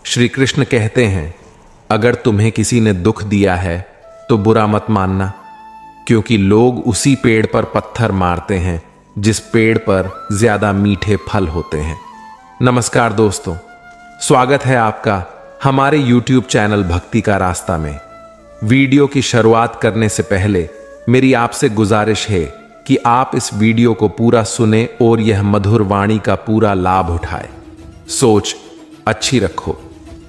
श्री कृष्ण कहते हैं, अगर तुम्हें किसी ने दुख दिया है तो बुरा मत मानना, क्योंकि लोग उसी पेड़ पर पत्थर मारते हैं जिस पेड़ पर ज्यादा मीठे फल होते हैं। नमस्कार दोस्तों, स्वागत है आपका हमारे YouTube चैनल भक्ति का रास्ता में। वीडियो की शुरुआत करने से पहले मेरी आपसे गुजारिश है कि आप इस वीडियो को पूरा सुने और यह मधुर वाणी का पूरा लाभ उठाए। सोच अच्छी रखो,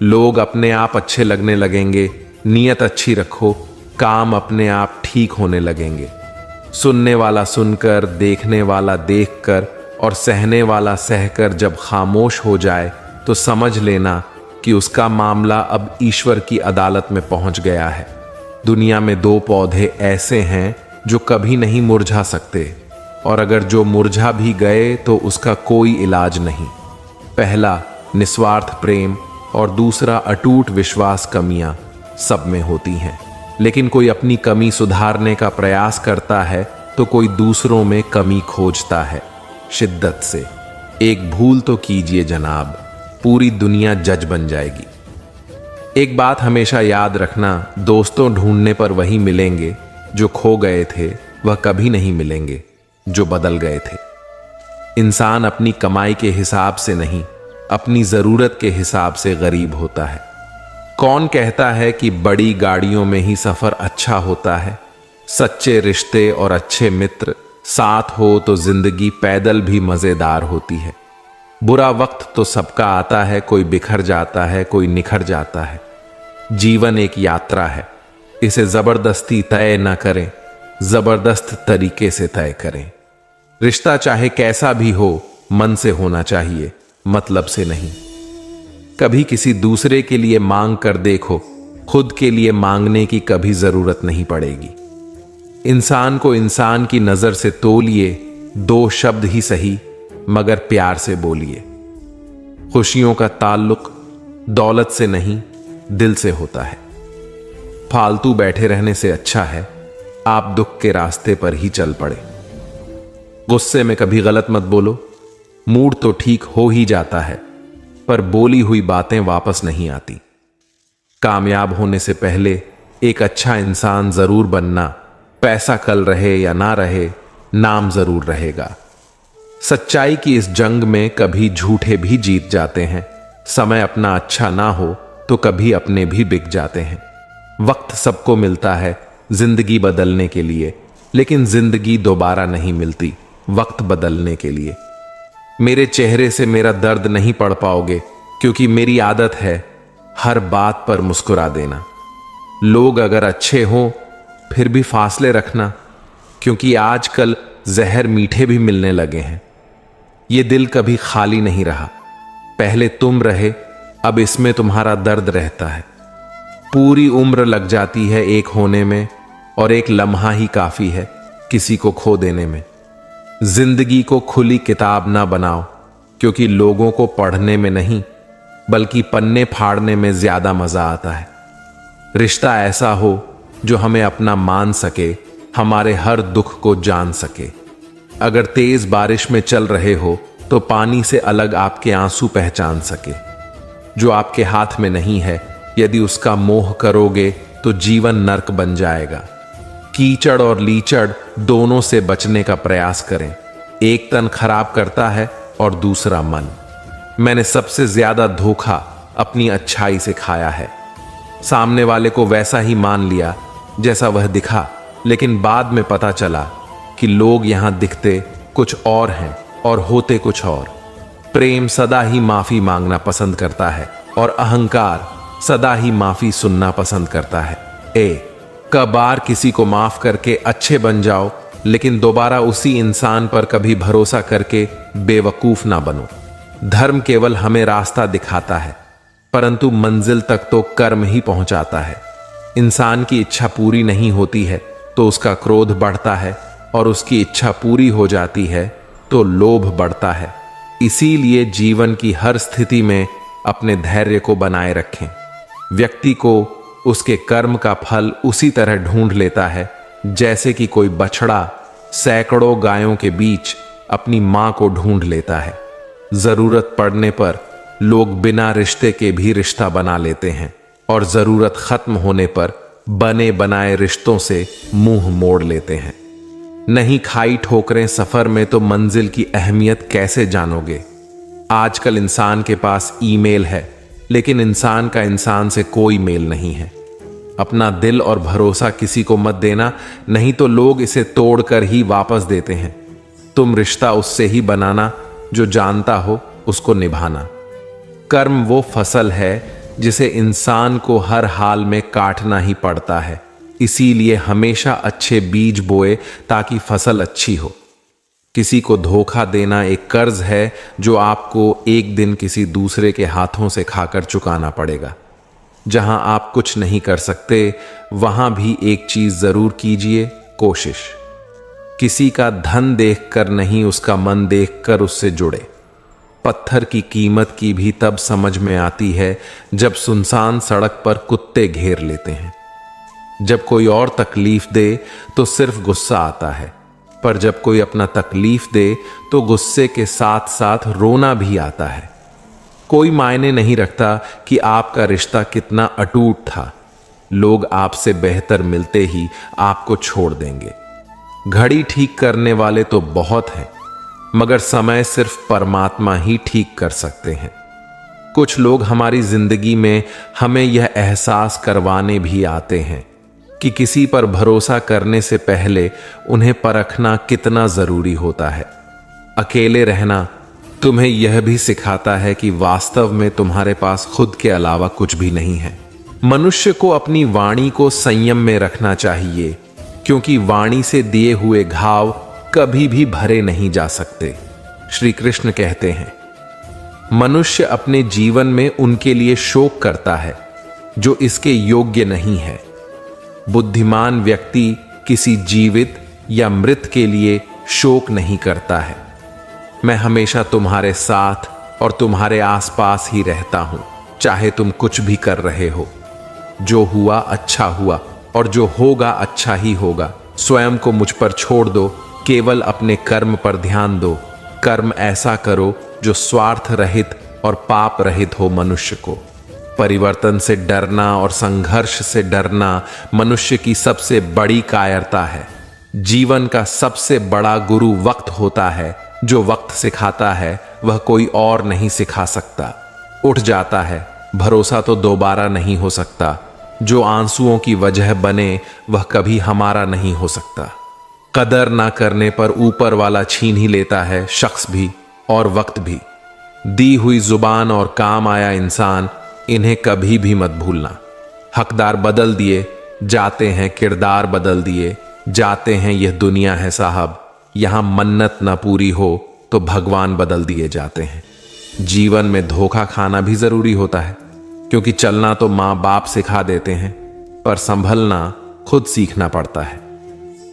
लोग अपने आप अच्छे लगने लगेंगे। नीयत अच्छी रखो, काम अपने आप ठीक होने लगेंगे। सुनने वाला सुनकर, देखने वाला देखकर और सहने वाला सहकर जब खामोश हो जाए तो समझ लेना कि उसका मामला अब ईश्वर की अदालत में पहुंच गया है। दुनिया में दो पौधे ऐसे हैं जो कभी नहीं मुरझा सकते, और अगर जो मुरझा भी गए तो उसका कोई इलाज नहीं। पहला निस्वार्थ प्रेम और दूसरा अटूट विश्वास। कमियां सब में होती हैं, लेकिन कोई अपनी कमी सुधारने का प्रयास करता है तो कोई दूसरों में कमी खोजता है शिद्दत से। एक भूल तो कीजिए जनाब, पूरी दुनिया जज बन जाएगी। एक बात हमेशा याद रखना, दोस्तों ढूंढने पर वही मिलेंगे जो खो गए थे, वह कभी नहीं मिलेंगे जो बदल गए थे। इंसान अपनी कमाई के हिसाब से नहीं, अपनी जरूरत के हिसाब से गरीब होता है। कौन कहता है कि बड़ी गाड़ियों में ही सफर अच्छा होता है? सच्चे रिश्ते और अच्छे मित्र साथ हो तो जिंदगी पैदल भी मजेदार होती है। बुरा वक्त तो सबका आता है, कोई बिखर जाता है, कोई निखर जाता है। जीवन एक यात्रा है, इसे जबरदस्ती तय न करें, जबरदस्त तरीके से तय करें। रिश्ता चाहे कैसा भी हो, मन से होना चाहिए, मतलब से नहीं। कभी किसी दूसरे के लिए मांग कर देखो, खुद के लिए मांगने की कभी जरूरत नहीं पड़ेगी। इंसान को इंसान की नजर से तोलिए, दो शब्द ही सही मगर प्यार से बोलिए। खुशियों का ताल्लुक दौलत से नहीं, दिल से होता है। फालतू बैठे रहने से अच्छा है आप दुख के रास्ते पर ही चल पड़े। गुस्से में कभी गलत मत बोलो, मूड तो ठीक हो ही जाता है, पर बोली हुई बातें वापस नहीं आती। कामयाब होने से पहले एक अच्छा इंसान जरूर बनना। पैसा कल रहे या ना रहे, नाम जरूर रहेगा। सच्चाई की इस जंग में कभी झूठे भी जीत जाते हैं। समय अपना अच्छा ना हो तो कभी अपने भी बिक जाते हैं। वक्त सबको मिलता है जिंदगी बदलने के लिए, लेकिन जिंदगी दोबारा नहीं मिलती वक्त बदलने के लिए। मेरे चेहरे से मेरा दर्द नहीं पढ़ पाओगे, क्योंकि मेरी आदत है हर बात पर मुस्कुरा देना। लोग अगर अच्छे हों फिर भी फासले रखना, क्योंकि आजकल जहर मीठे भी मिलने लगे हैं। ये दिल कभी खाली नहीं रहा, पहले तुम रहे, अब इसमें तुम्हारा दर्द रहता है। पूरी उम्र लग जाती है एक होने में, और एक लम्हा ही काफी है किसी को खो देने में। जिंदगी को खुली किताब ना बनाओ, क्योंकि लोगों को पढ़ने में नहीं बल्कि पन्ने फाड़ने में ज्यादा मजा आता है। रिश्ता ऐसा हो जो हमें अपना मान सके, हमारे हर दुख को जान सके। अगर तेज बारिश में चल रहे हो तो पानी से अलग आपके आंसू पहचान सके। जो आपके हाथ में नहीं है, यदि उसका मोह करोगे तो जीवन नर्क बन जाएगा। कीचड़ और लीचड़ दोनों से बचने का प्रयास करें। एक तन खराब करता है और दूसरा मन। मैंने सबसे ज्यादा धोखा अपनी अच्छाई से खाया है। सामने वाले को वैसा ही मान लिया जैसा वह दिखा, लेकिन बाद में पता चला कि लोग यहां दिखते कुछ और हैं और होते कुछ और। प्रेम सदा ही माफी मांगना पसंद करता है और अहंकार सदा ही माफी सुनना पसंद करता है। कबार किसी को माफ करके अच्छे बन जाओ, लेकिन दोबारा उसी इंसान पर कभी भरोसा करके बेवकूफ ना बनो। धर्म केवल हमें रास्ता दिखाता है, परंतु मंजिल तक तो कर्म ही पहुंचाता है। इंसान की इच्छा पूरी नहीं होती है तो उसका क्रोध बढ़ता है, और उसकी इच्छा पूरी हो जाती है तो लोभ बढ़ता है। इसीलिए जीवन की हर स्थिति में अपने धैर्य को बनाए रखें। व्यक्ति को उसके कर्म का फल उसी तरह ढूंढ लेता है जैसे कि कोई बछड़ा सैकड़ों गायों के बीच अपनी मां को ढूंढ लेता है। जरूरत पड़ने पर लोग बिना रिश्ते के भी रिश्ता बना लेते हैं और जरूरत खत्म होने पर बने बनाए रिश्तों से मुंह मोड़ लेते हैं। नहीं खाई ठोकरें सफर में तो मंजिल की अहमियत कैसे जानोगे। आजकल इंसान के पास ईमेल है, लेकिन इंसान का इंसान से कोई मेल नहीं है। अपना दिल और भरोसा किसी को मत देना, नहीं तो लोग इसे तोड़कर ही वापस देते हैं। तुम रिश्ता उससे ही बनाना जो जानता हो उसको निभाना। कर्म वो फसल है जिसे इंसान को हर हाल में काटना ही पड़ता है, इसीलिए हमेशा अच्छे बीज बोए ताकि फसल अच्छी हो। किसी को धोखा देना एक कर्ज है जो आपको एक दिन किसी दूसरे के हाथों से खाकर चुकाना पड़ेगा। जहां आप कुछ नहीं कर सकते वहां भी एक चीज जरूर कीजिए, कोशिश। किसी का धन देखकर नहीं, उसका मन देखकर उससे जुड़े। पत्थर की कीमत की भी तब समझ में आती है जब सुनसान सड़क पर कुत्ते घेर लेते हैं। जब कोई और तकलीफ दे तो सिर्फ गुस्सा आता है, पर जब कोई अपना तकलीफ दे तो गुस्से के साथ साथ रोना भी आता है। कोई मायने नहीं रखता कि आपका रिश्ता कितना अटूट था, लोग आपसे बेहतर मिलते ही आपको छोड़ देंगे। घड़ी ठीक करने वाले तो बहुत हैं, मगर समय सिर्फ परमात्मा ही ठीक कर सकते हैं। कुछ लोग हमारी जिंदगी में हमें यह एहसास करवाने भी आते हैं कि किसी पर भरोसा करने से पहले उन्हें परखना कितना जरूरी होता है। अकेले रहना तुम्हें यह भी सिखाता है कि वास्तव में तुम्हारे पास खुद के अलावा कुछ भी नहीं है। मनुष्य को अपनी वाणी को संयम में रखना चाहिए, क्योंकि वाणी से दिए हुए घाव कभी भी भरे नहीं जा सकते। श्री कृष्ण कहते हैं, मनुष्य अपने जीवन में उनके लिए शोक करता है जो इसके योग्य नहीं है। बुद्धिमान व्यक्ति किसी जीवित या मृत के लिए शोक नहीं करता है। मैं हमेशा तुम्हारे साथ और तुम्हारे आसपास ही रहता हूं, चाहे तुम कुछ भी कर रहे हो। जो हुआ अच्छा हुआ और जो होगा अच्छा ही होगा। स्वयं को मुझ पर छोड़ दो, केवल अपने कर्म पर ध्यान दो। कर्म ऐसा करो जो स्वार्थ रहित और पाप रहित हो। मनुष्य को परिवर्तन से डरना और संघर्ष से डरना मनुष्य की सबसे बड़ी कायरता है। जीवन का सबसे बड़ा गुरु वक्त होता है। जो वक्त सिखाता है वह कोई और नहीं सिखा सकता। उठ जाता है, भरोसा तो दोबारा नहीं हो सकता। जो आंसुओं की वजह बने वह कभी हमारा नहीं हो सकता। कदर ना करने पर ऊपर वाला छीन ही लेता है, शख्स भी और वक्त भी। दी हुई जुबान और काम आया इंसान, इन्हें कभी भी मत भूलना। हकदार बदल दिए जाते हैं, किरदार बदल दिए जाते हैं, यह दुनिया है साहब। यहां मन्नत ना पूरी हो तो भगवान बदल दिए जाते हैं। जीवन में धोखा खाना भी जरूरी होता है, क्योंकि चलना तो मां बाप सिखा देते हैं, पर संभलना खुद सीखना पड़ता है।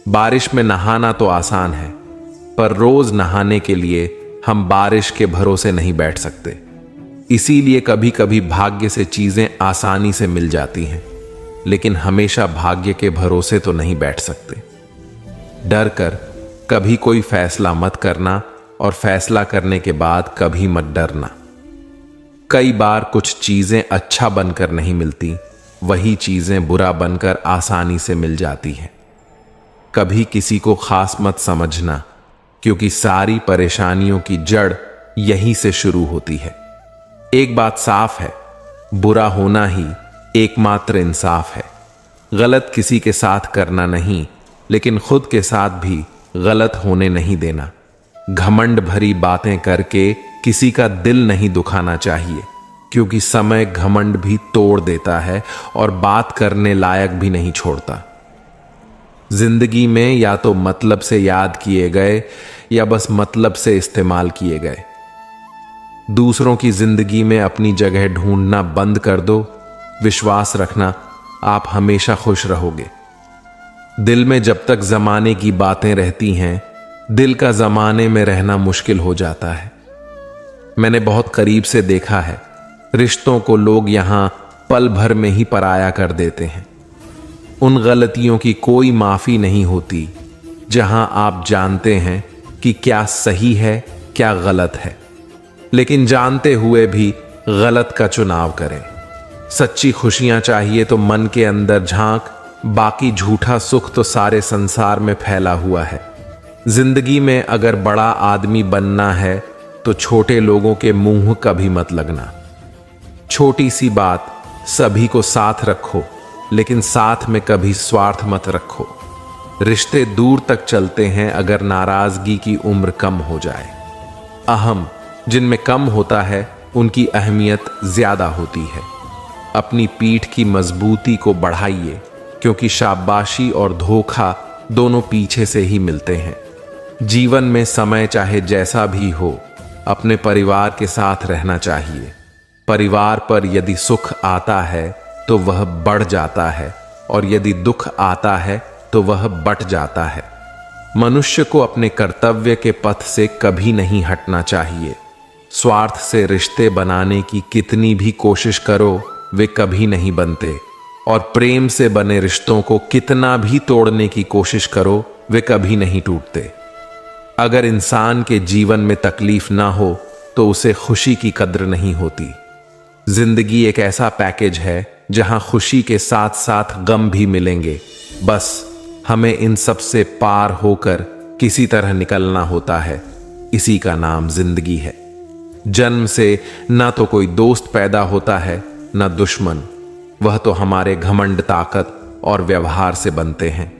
बारिश में नहाना तो आसान है, पर रोज नहाने के लिए हम बारिश के भरोसे नहीं बैठ सकते। इसीलिए कभी कभी भाग्य से चीजें आसानी से मिल जाती हैं, लेकिन हमेशा भाग्य के भरोसे तो नहीं बैठ सकते। डर कर कभी कोई फैसला मत करना, और फैसला करने के बाद कभी मत डरना। कई बार कुछ चीजें अच्छा बनकर नहीं मिलती, वही चीजें बुरा बनकर आसानी से मिल जाती हैं। कभी किसी को खास मत समझना, क्योंकि सारी परेशानियों की जड़ यहीं से शुरू होती है। एक बात साफ है, बुरा होना ही एकमात्र इंसाफ है। गलत किसी के साथ करना नहीं, लेकिन खुद के साथ भी गलत होने नहीं देना। घमंड भरी बातें करके किसी का दिल नहीं दुखाना चाहिए, क्योंकि समय घमंड भी तोड़ देता है और बात करने लायक भी नहीं छोड़ता। जिंदगी में या तो मतलब से याद किए गए या बस मतलब से इस्तेमाल किए गए। दूसरों की जिंदगी में अपनी जगह ढूंढना बंद कर दो। विश्वास रखना, आप हमेशा खुश रहोगे। दिल में जब तक जमाने की बातें रहती हैं, दिल का जमाने में रहना मुश्किल हो जाता है। मैंने बहुत करीब से देखा है, रिश्तों को लोग यहां पल भर में ही पराया कर देते हैं। उन गलतियों की कोई माफी नहीं होती जहां आप जानते हैं कि क्या सही है क्या गलत है, लेकिन जानते हुए भी गलत का चुनाव करें। सच्ची खुशियां चाहिए तो मन के अंदर झांक, बाकी झूठा सुख तो सारे संसार में फैला हुआ है। जिंदगी में अगर बड़ा आदमी बनना है तो छोटे लोगों के मुंह कभी मत लगना। छोटी सी बात, सभी को साथ रखो, लेकिन साथ में कभी स्वार्थ मत रखो। रिश्ते दूर तक चलते हैं अगर नाराजगी की उम्र कम हो जाए। अहम जिनमें कम होता है उनकी अहमियत ज्यादा होती है। अपनी पीठ की मजबूती को बढ़ाइए, क्योंकि शाबाशी और धोखा दोनों पीछे से ही मिलते हैं। जीवन में समय चाहे जैसा भी हो, अपने परिवार के साथ रहना चाहिए। परिवार पर यदि सुख आता है तो वह बढ़ जाता है, और यदि दुख आता है तो वह बट जाता है। मनुष्य को अपने कर्तव्य के पथ से कभी नहीं हटना चाहिए। स्वार्थ से रिश्ते बनाने की कितनी भी कोशिश करो, वे कभी नहीं बनते, और प्रेम से बने रिश्तों को कितना भी तोड़ने की कोशिश करो, वे कभी नहीं टूटते। अगर इंसान के जीवन में तकलीफ ना हो तो उसे खुशी की कद्र नहीं होती। जिंदगी एक ऐसा पैकेज है जहां खुशी के साथ साथ गम भी मिलेंगे। बस हमें इन सब से पार होकर किसी तरह निकलना होता है। इसी का नाम जिंदगी है। जन्म से ना तो कोई दोस्त पैदा होता है ना दुश्मन, वह तो हमारे घमंड, ताकत और व्यवहार से बनते हैं।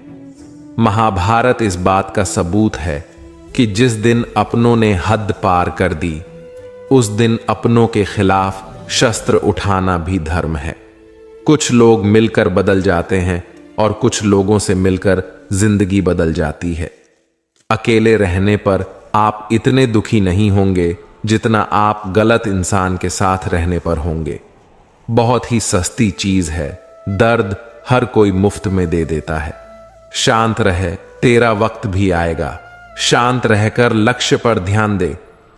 महाभारत इस बात का सबूत है कि जिस दिन अपनों ने हद पार कर दी, उस दिन अपनों के खिलाफ शस्त्र उठाना भी धर्म है। कुछ लोग मिलकर बदल जाते हैं और कुछ लोगों से मिलकर जिंदगी बदल जाती है। अकेले रहने पर आप इतने दुखी नहीं होंगे जितना आप गलत इंसान के साथ रहने पर होंगे। बहुत ही सस्ती चीज है, दर्द हर कोई मुफ्त में दे देता है। शांत रहे, तेरा वक्त भी आएगा। शांत रहकर लक्ष्य पर ध्यान दे,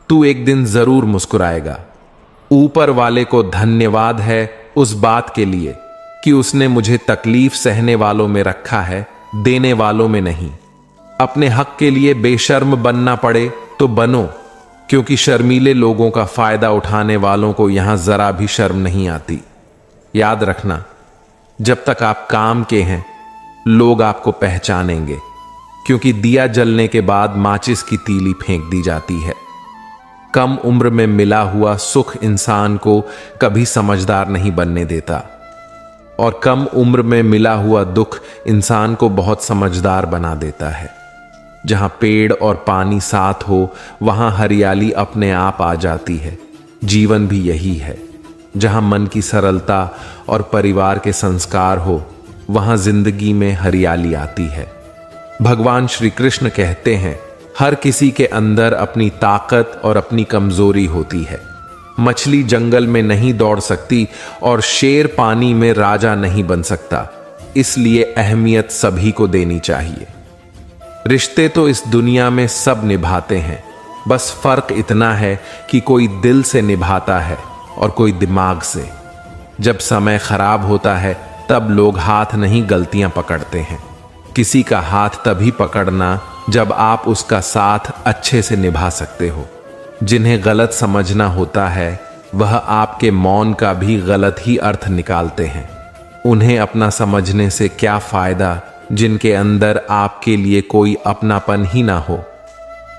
तू एक दिन जरूर मुस्कुराएगा। ऊपर वाले को धन्यवाद है उस बात के लिए कि उसने मुझे तकलीफ सहने वालों में रखा है, देने वालों में नहीं। अपने हक के लिए बेशर्म बनना पड़े तो बनो, क्योंकि शर्मीले लोगों का फायदा उठाने वालों को यहां जरा भी शर्म नहीं आती। याद रखना, जब तक आप काम के हैं लोग आपको पहचानेंगे, क्योंकि दिया जलने के बाद माचिस की तीली फेंक दी जाती है। कम उम्र में मिला हुआ सुख इंसान को कभी समझदार नहीं बनने देता, और कम उम्र में मिला हुआ दुख इंसान को बहुत समझदार बना देता है। जहां पेड़ और पानी साथ हो वहां हरियाली अपने आप आ जाती है। जीवन भी यही है। जहां मन की सरलता और परिवार के संस्कार हो वहां जिंदगी में हरियाली आती है। भगवान श्री कृष्ण कहते हैं, हर किसी के अंदर अपनी ताकत और अपनी कमजोरी होती है। मछली जंगल में नहीं दौड़ सकती और शेर पानी में राजा नहीं बन सकता, इसलिए अहमियत सभी को देनी चाहिए। रिश्ते तो इस दुनिया में सब निभाते हैं, बस फर्क इतना है कि कोई दिल से निभाता है और कोई दिमाग से। जब समय खराब होता है तब लोग हाथ नहीं गलतियां पकड़ते हैं। किसी का हाथ तभी पकड़ना जब आप उसका साथ अच्छे से निभा सकते हो। जिन्हें गलत समझना होता है वह आपके मौन का भी गलत ही अर्थ निकालते हैं। उन्हें अपना समझने से क्या फायदा जिनके अंदर आपके लिए कोई अपनापन ही ना हो।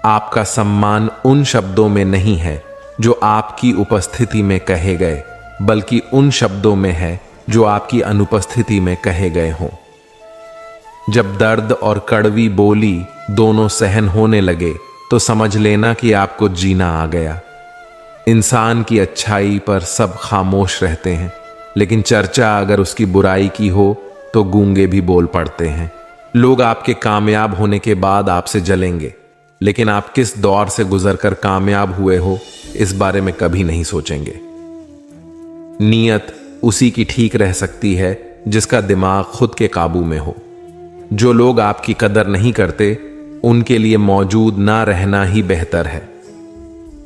आपका सम्मान उन शब्दों में नहीं है जो आपकी उपस्थिति में कहे गए, बल्कि उन शब्दों में है जो आपकी अनुपस्थिति में कहे गए हों। जब दर्द और कड़वी बोली दोनों सहन होने लगे तो समझ लेना कि आपको जीना आ गया। इंसान की अच्छाई पर सब खामोश रहते हैं, लेकिन चर्चा अगर उसकी बुराई की हो तो गूंगे भी बोल पड़ते हैं। लोग आपके कामयाब होने के बाद आपसे जलेंगे, लेकिन आप किस दौर से गुजरकर कामयाब हुए हो इस बारे में कभी नहीं सोचेंगे। नीयत उसी की ठीक रह सकती है जिसका दिमाग खुद के काबू में हो। जो लोग आपकी कदर नहीं करते उनके लिए मौजूद ना रहना ही बेहतर है।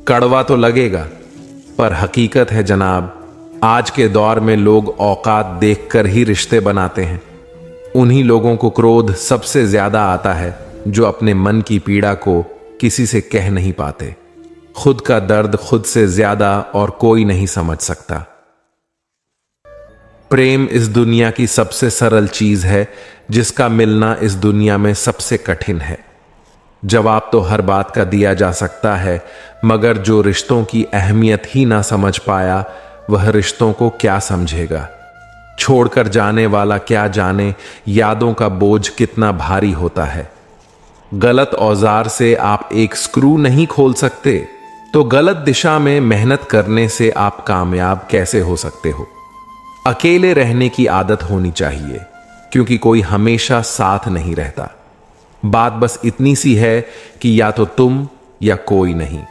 कड़वा तो लगेगा पर हकीकत है जनाब, आज के दौर में लोग औकात देखकर ही रिश्ते बनाते हैं। उन्हीं लोगों को क्रोध सबसे ज्यादा आता है जो अपने मन की पीड़ा को किसी से कह नहीं पाते। खुद का दर्द खुद से ज्यादा और कोई नहीं समझ सकता। प्रेम इस दुनिया की सबसे सरल चीज है, जिसका मिलना इस दुनिया में सबसे कठिन है। जवाब तो हर बात का दिया जा सकता है, मगर जो रिश्तों की अहमियत ही ना समझ पाया, वह रिश्तों को क्या समझेगा। छोड़कर जाने वाला क्या जाने यादों का बोझ कितना भारी होता है। गलत औजार से आप एक स्क्रू नहीं खोल सकते, तो गलत दिशा में मेहनत करने से आप कामयाब कैसे हो सकते हो। अकेले रहने की आदत होनी चाहिए, क्योंकि कोई हमेशा साथ नहीं रहता। बात बस इतनी सी है कि या तो तुम या कोई नहीं।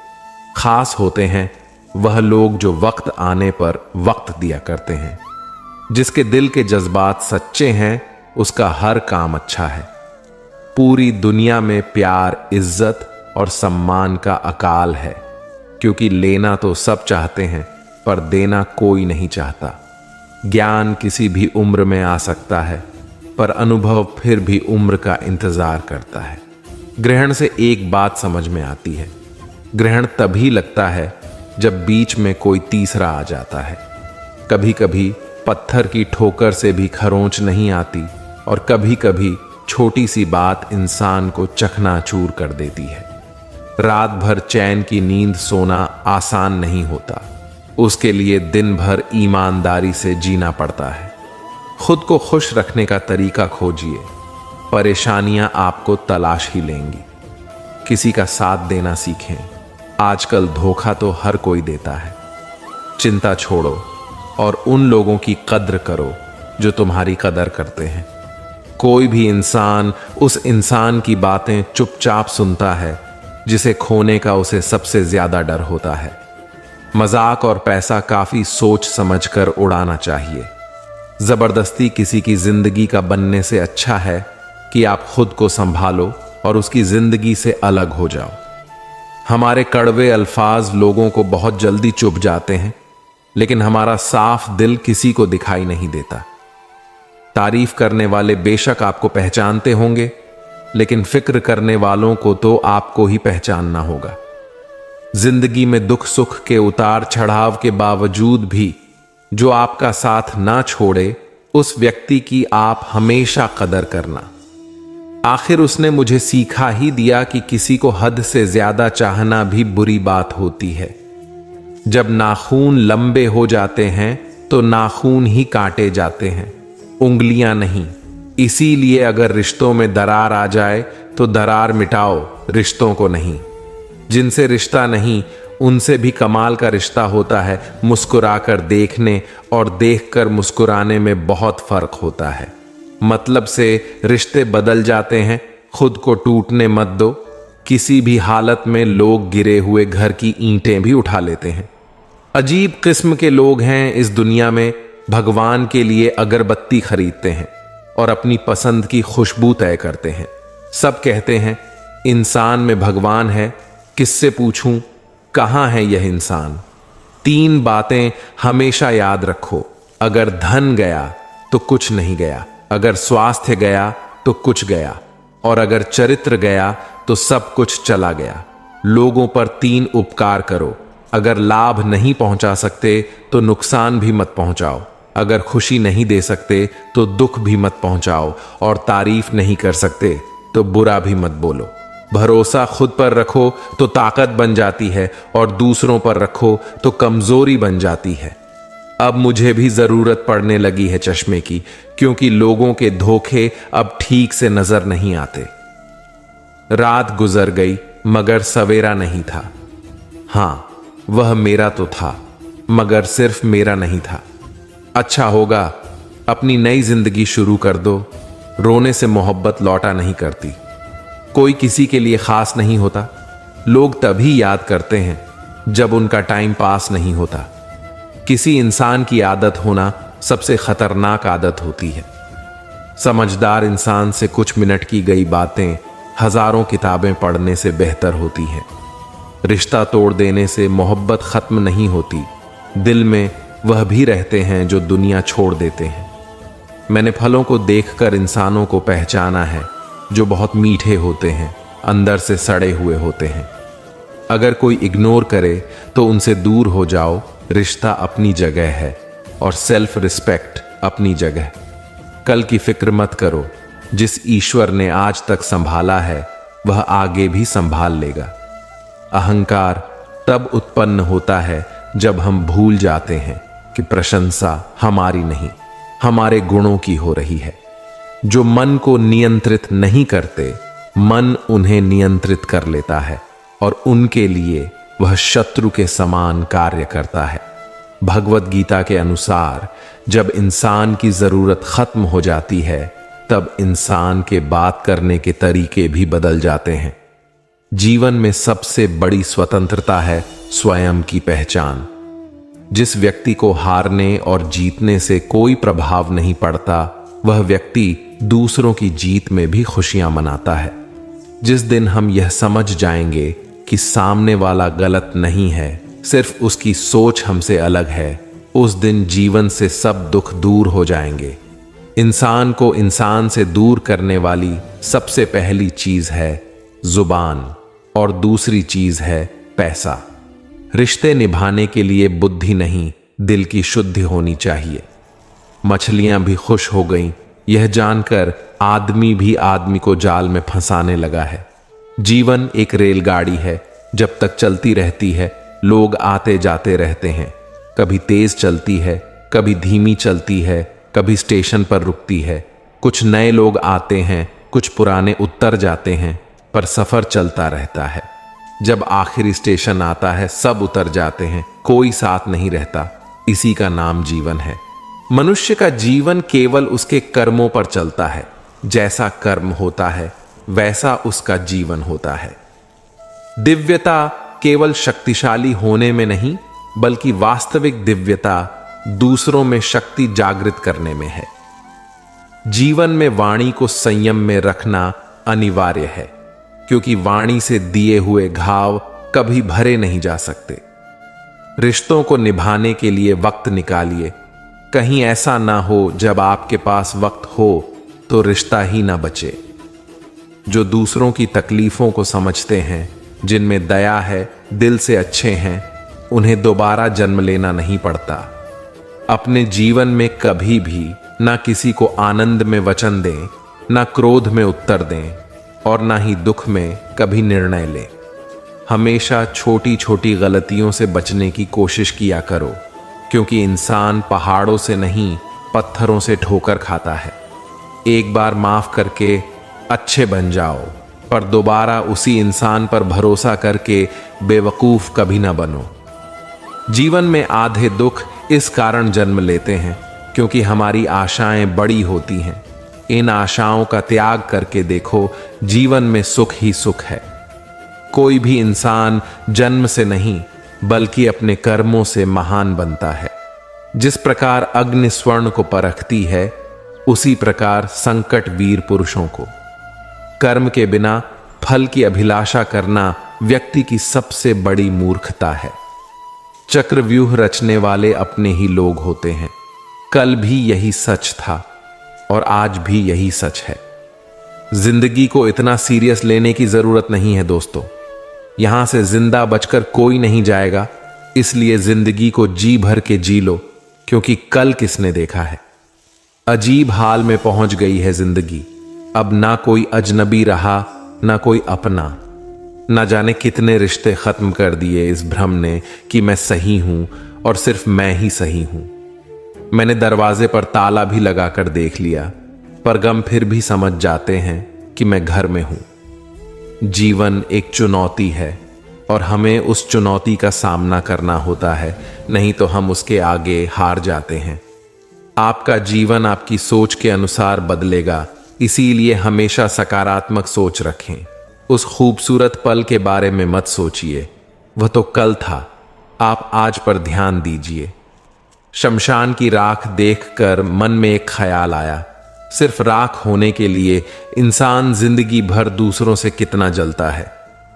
खास होते हैं वह लोग जो वक्त आने पर वक्त दिया करते हैं। जिसके दिल के जज्बात सच्चे हैं, उसका हर काम अच्छा है। पूरी दुनिया में प्यार, इज्जत और सम्मान का अकाल है, क्योंकि लेना तो सब चाहते हैं, पर देना कोई नहीं चाहता। ज्ञान किसी भी उम्र में आ सकता है, पर अनुभव फिर भी उम्र का इंतजार करता है। ग्रहण से एक बात समझ में आती है, ग्रहण तभी लगता है जब बीच में कोई तीसरा आ जाता है। कभी कभी पत्थर की ठोकर से भी खरोंच नहीं आती, और कभी कभी छोटी सी बात इंसान को चकनाचूर कर देती है। रात भर चैन की नींद सोना आसान नहीं होता, उसके लिए दिन भर ईमानदारी से जीना पड़ता है। खुद को खुश रखने का तरीका खोजिए, परेशानियां आपको तलाश ही लेंगी। किसी का साथ देना सीखें, आजकल धोखा तो हर कोई देता है। चिंता छोड़ो और उन लोगों की कद्र करो जो तुम्हारी कदर करते हैं। कोई भी इंसान उस इंसान की बातें चुपचाप सुनता है जिसे खोने का उसे सबसे ज्यादा डर होता है। मजाक और पैसा काफी सोच समझकर उड़ाना चाहिए। जबरदस्ती किसी की जिंदगी का बनने से अच्छा है कि आप खुद को संभालो और उसकी जिंदगी से अलग हो जाओ। हमारे कड़वे अल्फाज लोगों को बहुत जल्दी चुभ जाते हैं, लेकिन हमारा साफ दिल किसी को दिखाई नहीं देता। तारीफ करने वाले बेशक आपको पहचानते होंगे, लेकिन फिक्र करने वालों को तो आपको ही पहचानना होगा। जिंदगी में दुख सुख के उतार चढ़ाव के बावजूद भी जो आपका साथ ना छोड़े, उस व्यक्ति की आप हमेशा कदर करना। आखिर उसने मुझे सिखा ही दिया कि किसी को हद से ज्यादा चाहना भी बुरी बात होती है। जब नाखून लंबे हो जाते हैं तो नाखून ही काटे जाते हैं, उंगलियां नहीं। इसीलिए अगर रिश्तों में दरार आ जाए तो दरार मिटाओ, रिश्तों को नहीं। जिनसे रिश्ता नहीं, उनसे भी कमाल का रिश्ता होता है। मुस्कुराकर देखने और देखकर मुस्कुराने में बहुत फर्क होता है। मतलब से रिश्ते बदल जाते हैं, खुद को टूटने मत दो। किसी भी हालत में लोग गिरे हुए घर की ईंटें भी उठा लेते हैं। अजीब किस्म के लोग हैं इस दुनिया में। भगवान के लिए अगरबत्ती खरीदते हैं और अपनी पसंद की खुशबू तय करते हैं। सब कहते हैं इंसान में भगवान है, किससे पूछूं कहां है यह इंसान। 3 बातें हमेशा याद रखो, अगर धन गया तो कुछ नहीं गया, अगर स्वास्थ्य गया तो कुछ गया, और अगर चरित्र गया तो सब कुछ चला गया। लोगों पर 3 उपकार करो, अगर लाभ नहीं पहुंचा सकते तो नुकसान भी मत पहुंचाओ, अगर खुशी नहीं दे सकते तो दुख भी मत पहुंचाओ, और तारीफ नहीं कर सकते तो बुरा भी मत बोलो। भरोसा खुद पर रखो तो ताकत बन जाती है, और दूसरों पर रखो तो कमजोरी बन जाती है। अब मुझे भी जरूरत पड़ने लगी है चश्मे की, क्योंकि लोगों के धोखे अब ठीक से नजर नहीं आते। रात गुजर गई मगर सवेरा नहीं था। हां, वह मेरा तो था, मगर सिर्फ मेरा नहीं था। अच्छा होगा अपनी नई जिंदगी शुरू कर दो। रोने से मोहब्बत लौटा नहीं करती। कोई किसी के लिए खास नहीं होता। लोग तभी याद करते हैं जब उनका टाइम पास नहीं होता। किसी इंसान की आदत होना सबसे खतरनाक आदत होती है। समझदार इंसान से कुछ मिनट की गई बातें हजारों किताबें पढ़ने से बेहतर होती हैं। रिश्ता तोड़ देने से मोहब्बत खत्म नहीं होती, दिल में वह भी रहते हैं जो दुनिया छोड़ देते हैं। मैंने फलों को देखकर इंसानों को पहचाना है जो बहुत मीठे होते हैं, अंदर से सड़े हुए होते हैं। अगर कोई इग्नोर करे तो उनसे दूर हो जाओ। रिश्ता अपनी जगह है और सेल्फ रिस्पेक्ट अपनी जगह। कल की फिक्र मत करो, जिस ईश्वर ने आज तक संभाला है वह आगे भी संभाल लेगा। अहंकार तब उत्पन्न होता है जब हम भूल जाते हैं कि प्रशंसा हमारी नहीं, हमारे गुणों की हो रही है। जो मन को नियंत्रित नहीं करते, मन उन्हें नियंत्रित कर लेता है और उनके लिए वह शत्रु के समान कार्य करता है। भगवत गीता के अनुसार जब इंसान की जरूरत खत्म हो जाती है तब इंसान के बात करने के तरीके भी बदल जाते हैं। जीवन में सबसे बड़ी स्वतंत्रता है स्वयं की पहचान। जिस व्यक्ति को हारने और जीतने से कोई प्रभाव नहीं पड़ता, वह व्यक्ति दूसरों की जीत में भी खुशियां मनाता है। जिस दिन हम यह समझ जाएंगे कि सामने वाला गलत नहीं है, सिर्फ उसकी सोच हमसे अलग है, उस दिन जीवन से सब दुख दूर हो जाएंगे। इंसान को इंसान से दूर करने वाली सबसे पहली चीज है जुबान और दूसरी चीज है पैसा। रिश्ते निभाने के लिए बुद्धि नहीं, दिल की शुद्धि होनी चाहिए। मछलियां भी खुश हो गईं यह जानकर आदमी भी आदमी को जाल में फंसाने लगा है। जीवन एक रेलगाड़ी है, जब तक चलती रहती है लोग आते जाते रहते हैं। कभी तेज चलती है, कभी धीमी चलती है, कभी स्टेशन पर रुकती है। कुछ नए लोग आते हैं, कुछ पुराने उतर जाते हैं, पर सफर चलता रहता है। जब आखिरी स्टेशन आता है सब उतर जाते हैं, कोई साथ नहीं रहता। इसी का नाम जीवन है। मनुष्य का जीवन केवल उसके कर्मों पर चलता है। जैसा कर्म होता है वैसा उसका जीवन होता है। दिव्यता केवल शक्तिशाली होने में नहीं, बल्कि वास्तविक दिव्यता दूसरों में शक्ति जागृत करने में है। जीवन में वाणी को संयम में रखना अनिवार्य है, क्योंकि वाणी से दिए हुए घाव कभी भरे नहीं जा सकते। रिश्तों को निभाने के लिए वक्त निकालिए। कहीं ऐसा ना हो जब आपके पास वक्त हो तो रिश्ता ही ना बचे। जो दूसरों की तकलीफों को समझते हैं, जिनमें दया है, दिल से अच्छे हैं, उन्हें दोबारा जन्म लेना नहीं पड़ता। अपने जीवन में कभी भी ना किसी को आनंद में वचन दें, ना क्रोध में उत्तर दें और ना ही दुख में कभी निर्णय लें। हमेशा छोटी छोटी गलतियों से बचने की कोशिश किया करो, क्योंकि इंसान पहाड़ों से नहीं पत्थरों से ठोकर खाता है। एक बार माफ करके अच्छे बन जाओ, पर दोबारा उसी इंसान पर भरोसा करके बेवकूफ कभी ना बनो। जीवन में आधे दुख इस कारण जन्म लेते हैं क्योंकि हमारी आशाएं बड़ी होती हैं। इन आशाओं का त्याग करके देखो, जीवन में सुख ही सुख है। कोई भी इंसान जन्म से नहीं बल्कि अपने कर्मों से महान बनता है। जिस प्रकार अग्नि स्वर्ण को परखती है, उसी प्रकार संकट वीर पुरुषों को। कर्म के बिना फल की अभिलाषा करना व्यक्ति की सबसे बड़ी मूर्खता है। चक्रव्यूह रचने वाले अपने ही लोग होते हैं। कल भी यही सच था और आज भी यही सच है। जिंदगी को इतना सीरियस लेने की जरूरत नहीं है दोस्तों। यहां से जिंदा बचकर कोई नहीं जाएगा, इसलिए जिंदगी को जी भर के जी लो, क्योंकि कल किसने देखा है। अजीब हाल में पहुंच गई है जिंदगी। अब ना कोई अजनबी रहा, ना कोई अपना। ना जाने कितने रिश्ते खत्म कर दिए इस भ्रम ने कि मैं सही हूं और सिर्फ मैं ही सही हूं। मैंने दरवाजे पर ताला भी लगाकर देख लिया, पर गम फिर भी समझ जाते हैं कि मैं घर में हूं। जीवन एक चुनौती है और हमें उस चुनौती का सामना करना होता है, नहीं तो हम उसके आगे हार जाते हैं। आपका जीवन आपकी सोच के अनुसार बदलेगा, इसीलिए हमेशा सकारात्मक सोच रखें। उस खूबसूरत पल के बारे में मत सोचिए, वह तो कल था। आप आज पर ध्यान दीजिए। शमशान की राख देखकर मन में एक ख्याल आया, सिर्फ राख होने के लिए इंसान जिंदगी भर दूसरों से कितना जलता है।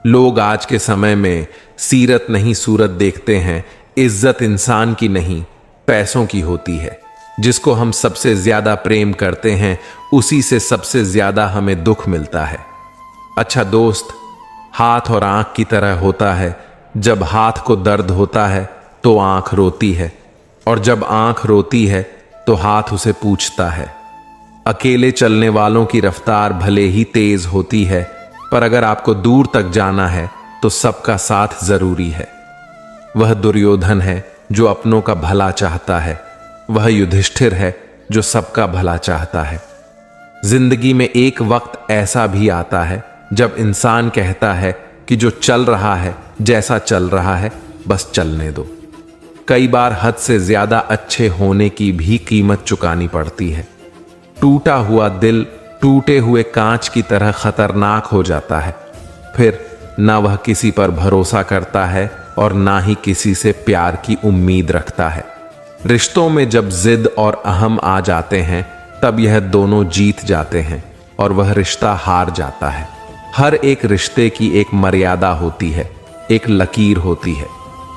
लोग आज के समय में सीरत नहीं सूरत देखते हैं। इज्जत इंसान की नहीं, पैसों की होती है। जिसको हम सबसे ज्यादा प्रेम करते हैं, उसी से सबसे ज्यादा हमें दुख मिलता है। अच्छा दोस्त, हाथ और आंख की तरह होता है। जब हाथ को दर्द होता है तो आंख रोती है, और जब आंख रोती है तो हाथ उसे पूछता है। अकेले चलने वालों की रफ्तार भले ही तेज होती है, पर अगर आपको दूर तक जाना है तो सबका साथ जरूरी है। वह दुर्योधन है जो अपनों का भला चाहता है, वह युधिष्ठिर है जो सबका भला चाहता है। जिंदगी में एक वक्त ऐसा भी आता है जब इंसान कहता है कि जो चल रहा है, जैसा चल रहा है, बस चलने दो। कई बार हद से ज्यादा अच्छे होने की भी कीमत चुकानी पड़ती है। टूटा हुआ दिल टूटे हुए कांच की तरह खतरनाक हो जाता है। फिर ना वह किसी पर भरोसा करता है और ना ही किसी से प्यार की उम्मीद रखता है। रिश्तों में जब जिद और अहम आ जाते हैं तब यह दोनों जीत जाते हैं और वह रिश्ता हार जाता है। हर एक रिश्ते की एक मर्यादा होती है, एक लकीर होती है।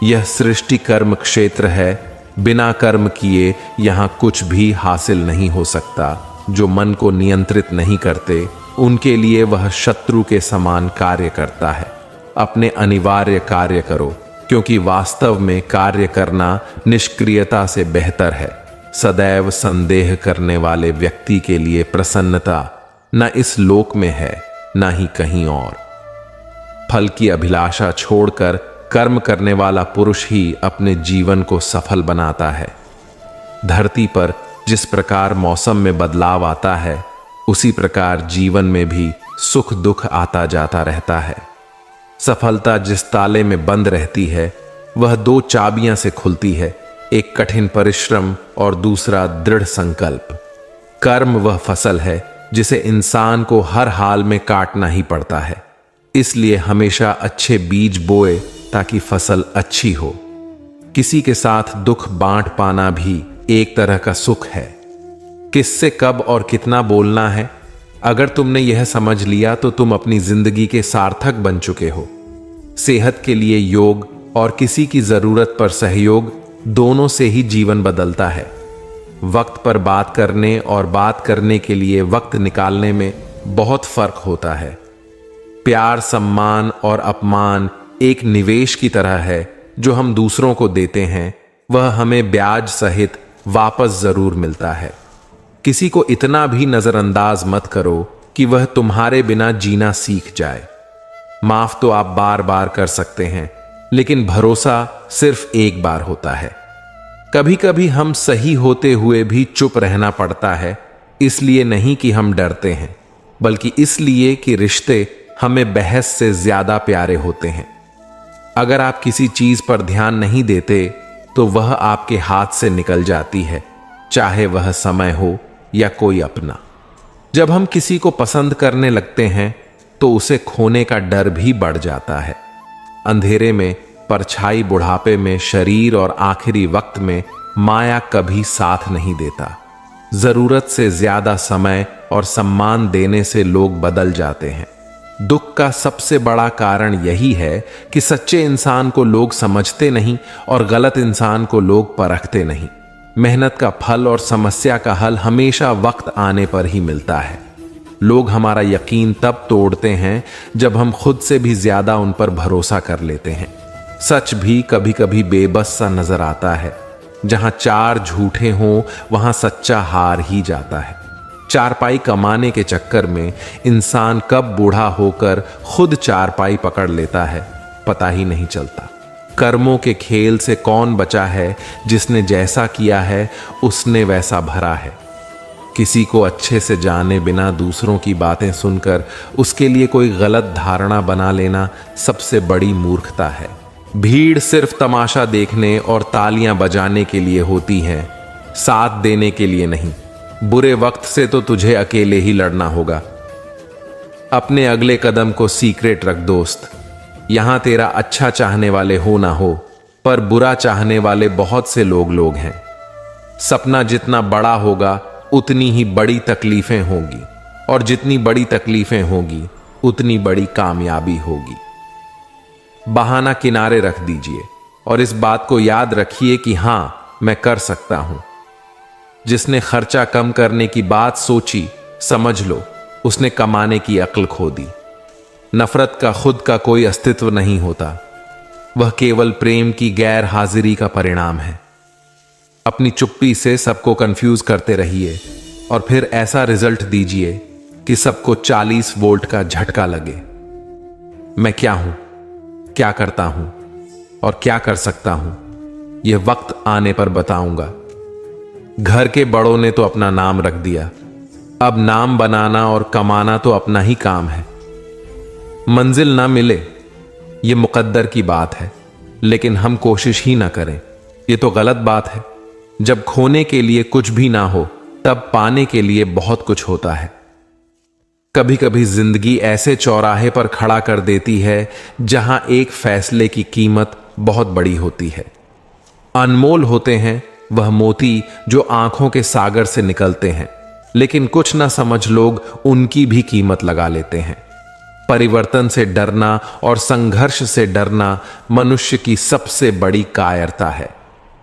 यह सृष्टि कर्म क्षेत्र है। बिना कर्म किए यहाँ कुछ भी हासिल नहीं हो सकता। जो मन को नियंत्रित नहीं करते उनके लिए वह शत्रु के समान कार्य करता है। अपने अनिवार्य कार्य करो, क्योंकि वास्तव में कार्य करना निष्क्रियता से बेहतर है। सदैव संदेह करने वाले व्यक्ति के लिए प्रसन्नता न इस लोक में है न ही कहीं और। फल की अभिलाषा छोड़कर कर्म करने वाला पुरुष ही अपने जीवन को सफल बनाता है। धरती पर जिस प्रकार मौसम में बदलाव आता है, उसी प्रकार जीवन में भी सुख दुख आता जाता रहता है। सफलता जिस ताले में बंद रहती है वह दो चाबियां से खुलती है, एक कठिन परिश्रम और दूसरा दृढ़ संकल्प। कर्म वह फसल है जिसे इंसान को हर हाल में काटना ही पड़ता है। इसलिए हमेशा अच्छे बीज बोए ताकि फसल अच्छी हो। किसी के साथ दुख बांट पाना भी एक तरह का सुख है। किससे कब और कितना बोलना है, अगर तुमने यह समझ लिया तो तुम अपनी जिंदगी के सार्थक बन चुके हो। सेहत के लिए योग और किसी की जरूरत पर सहयोग, दोनों से ही जीवन बदलता है। वक्त पर बात करने और बात करने के लिए वक्त निकालने में बहुत फर्क होता है। प्यार, सम्मान और अपमान एक निवेश की तरह है जो हम दूसरों को देते हैं, वह हमें ब्याज सहित वापस जरूर मिलता है। किसी को इतना भी नजरअंदाज मत करो कि वह तुम्हारे बिना जीना सीख जाए। माफ तो आप बार बार कर सकते हैं, लेकिन भरोसा सिर्फ एक बार होता है। कभी कभी हम सही होते हुए भी चुप रहना पड़ता है, इसलिए नहीं कि हम डरते हैं, बल्कि इसलिए कि रिश्ते हमें बहस से ज्यादा प्यारे होते हैं। अगर आप किसी चीज पर ध्यान नहीं देते तो वह आपके हाथ से निकल जाती है, चाहे वह समय हो या कोई अपना। जब हम किसी को पसंद करने लगते हैं तो उसे खोने का डर भी बढ़ जाता है। अंधेरे में परछाई, बुढ़ापे में शरीर और आखिरी वक्त में माया कभी साथ नहीं देता। जरूरत से ज्यादा समय और सम्मान देने से लोग बदल जाते हैं। दुख का सबसे बड़ा कारण यही है कि सच्चे इंसान को लोग समझते नहीं और गलत इंसान को लोग परखते नहीं। मेहनत का फल और समस्या का हल हमेशा वक्त आने पर ही मिलता है। लोग हमारा यकीन तब तोड़ते हैं जब हम खुद से भी ज्यादा उन पर भरोसा कर लेते हैं। सच भी कभी कभी बेबस सा नजर आता है। जहां चार झूठे हों वहां सच्चा हार ही जाता है। चारपाई कमाने के चक्कर में इंसान कब बूढ़ा होकर खुद चारपाई पकड़ लेता है, पता ही नहीं चलता। कर्मों के खेल से कौन बचा है? जिसने जैसा किया है उसने वैसा भरा है। किसी को अच्छे से जाने बिना दूसरों की बातें सुनकर उसके लिए कोई गलत धारणा बना लेना सबसे बड़ी मूर्खता है। भीड़ सिर्फ तमाशा देखने और तालियां बजाने के लिए होती है, साथ देने के लिए नहीं। बुरे वक्त से तो तुझे अकेले ही लड़ना होगा। अपने अगले कदम को सीक्रेट रख दोस्त। यहां तेरा अच्छा चाहने वाले हो ना हो, पर बुरा चाहने वाले बहुत से लोग हैं। सपना जितना बड़ा होगा उतनी ही बड़ी तकलीफें होंगी, और जितनी बड़ी तकलीफें होंगी उतनी बड़ी कामयाबी होगी। बहाना किनारे रख दीजिए और इस बात को याद रखिए कि हां, मैं कर सकता हूं। जिसने खर्चा कम करने की बात सोची, समझ लो उसने कमाने की अक्ल खो दी। नफरत का खुद का कोई अस्तित्व नहीं होता, वह केवल प्रेम की गैर हाजिरी का परिणाम है। अपनी चुप्पी से सबको कंफ्यूज करते रहिए और फिर ऐसा रिजल्ट दीजिए कि सबको 40 वोल्ट का झटका लगे। मैं क्या हूं, क्या करता हूं और क्या कर सकता हूं, यह वक्त आने पर बताऊंगा। घर के बड़ों ने तो अपना नाम रख दिया, अब नाम बनाना और कमाना तो अपना ही काम है। मंजिल ना मिले ये मुकद्दर की बात है, लेकिन हम कोशिश ही ना करें ये तो गलत बात है। जब खोने के लिए कुछ भी ना हो तब पाने के लिए बहुत कुछ होता है। कभी कभी जिंदगी ऐसे चौराहे पर खड़ा कर देती है जहां एक फैसले की कीमत बहुत बड़ी होती है। अनमोल होते हैं वह मोती जो आंखों के सागर से निकलते हैं, लेकिन कुछ ना समझ लोग उनकी भी कीमत लगा लेते हैं। परिवर्तन से डरना और संघर्ष से डरना मनुष्य की सबसे बड़ी कायरता है।